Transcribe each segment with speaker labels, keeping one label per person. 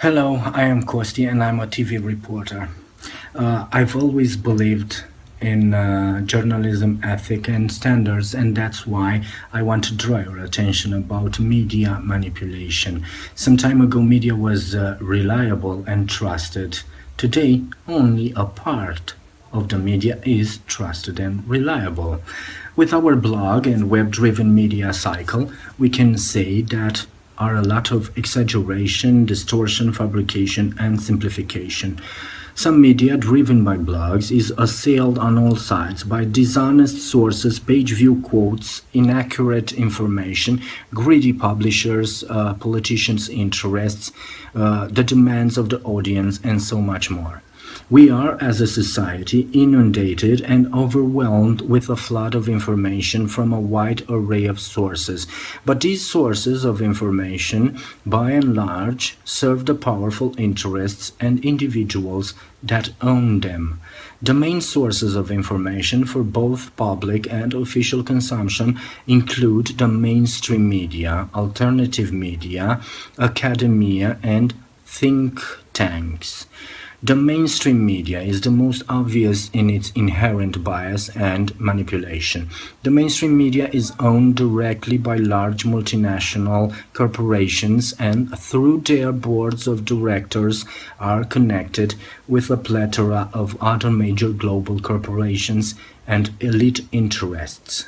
Speaker 1: Hello, I am Kosti and I'm a TV reporter. I've always believed in journalism ethic and standards, and that's why I want to draw your attention about media manipulation. Some time ago, media was reliable and trusted. Today, only a part of the media is trusted and reliable. With our blog and web-driven media cycle, we can say that are a lot of exaggeration, distortion, fabrication, and simplification. Some media driven by blogs is assailed on all sides by dishonest sources, page view quotes, inaccurate information, greedy publishers, politicians' interests, the demands of the audience, and so much more. We are, as a society, inundated and overwhelmed with a flood of information from a wide array of sources. But these sources of information, by and large, serve the powerful interests and individuals that own them. The main sources of information for both public and official consumption include the mainstream media, alternative media, academia, and think tanks. The mainstream media is the most obvious in its inherent bias and manipulation. The mainstream media is owned directly by large multinational corporations and through their boards of directors are connected with a plethora of other major global corporations and elite interests.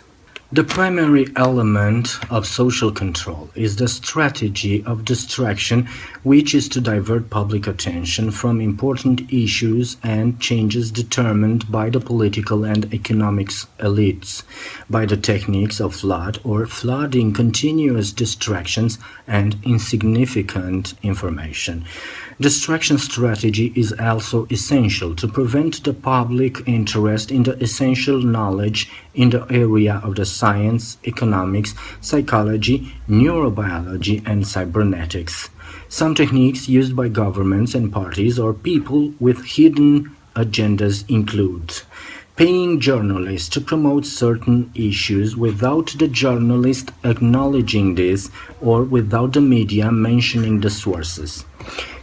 Speaker 1: The primary element of social control is the strategy of distraction, which is to divert public attention from important issues and changes determined by the political and economic elites, by the techniques of flood or flooding continuous distractions and insignificant information. Distraction strategy is also essential to prevent the public interest in the essential knowledge in the area of the science, economics, psychology, neurobiology, and cybernetics. Some techniques used by governments and parties or people with hidden agendas include paying journalists to promote certain issues without the journalist acknowledging this or without the media mentioning the sources.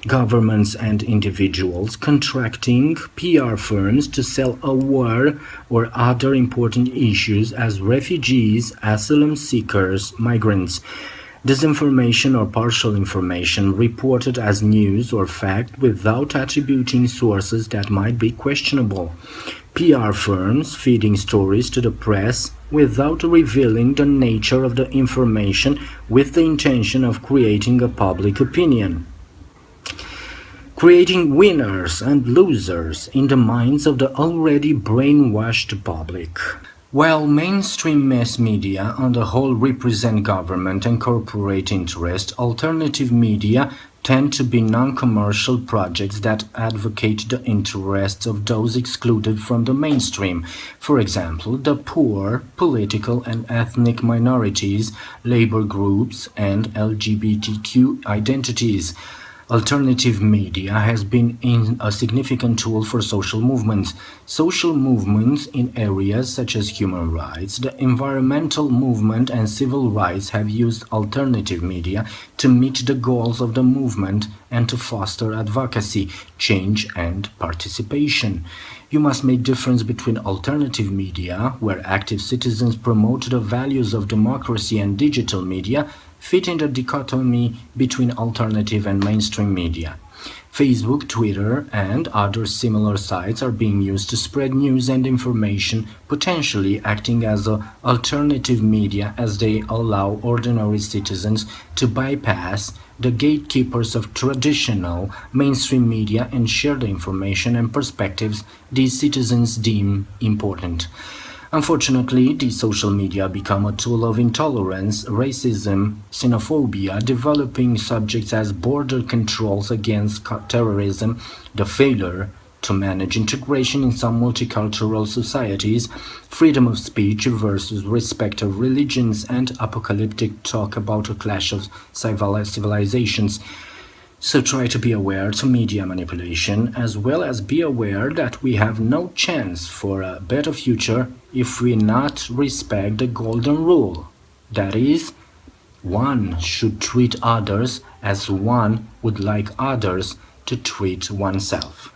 Speaker 1: Governments and individuals contracting PR firms to sell a war or other important issues as refugees, asylum seekers, migrants. Disinformation or partial information reported as news or fact without attributing sources that might be questionable. PR firms feeding stories to the press without revealing the nature of the information with the intention of creating a public opinion. Creating winners and losers in the minds of the already brainwashed public. While mainstream mass media on the whole represent government and corporate interest, alternative media tend to be non-commercial projects that advocate the interests of those excluded from the mainstream. For example, the poor, political and ethnic minorities, labor groups, and LGBTQ identities. Alternative media has been a significant tool for social movements. Social movements in areas such as human rights, the environmental movement and civil rights have used alternative media to meet the goals of the movement and to foster advocacy, change and participation. You must make difference between alternative media, where active citizens promote the values of democracy, and digital media, fitting the dichotomy between alternative and mainstream media. Facebook, Twitter, and other similar sites are being used to spread news and information, potentially acting as alternative media as they allow ordinary citizens to bypass the gatekeepers of traditional mainstream media and share the information and perspectives these citizens deem important. Unfortunately, these social media become a tool of intolerance, racism, xenophobia, developing subjects as border controls against terrorism, the failure to manage integration in some multicultural societies, freedom of speech versus respect of religions, and apocalyptic talk about a clash of civilizations. So try to be aware to media manipulation, as well as be aware that we have no chance for a better future if we not respect the golden rule. That is, one should treat others as one would like others to treat oneself.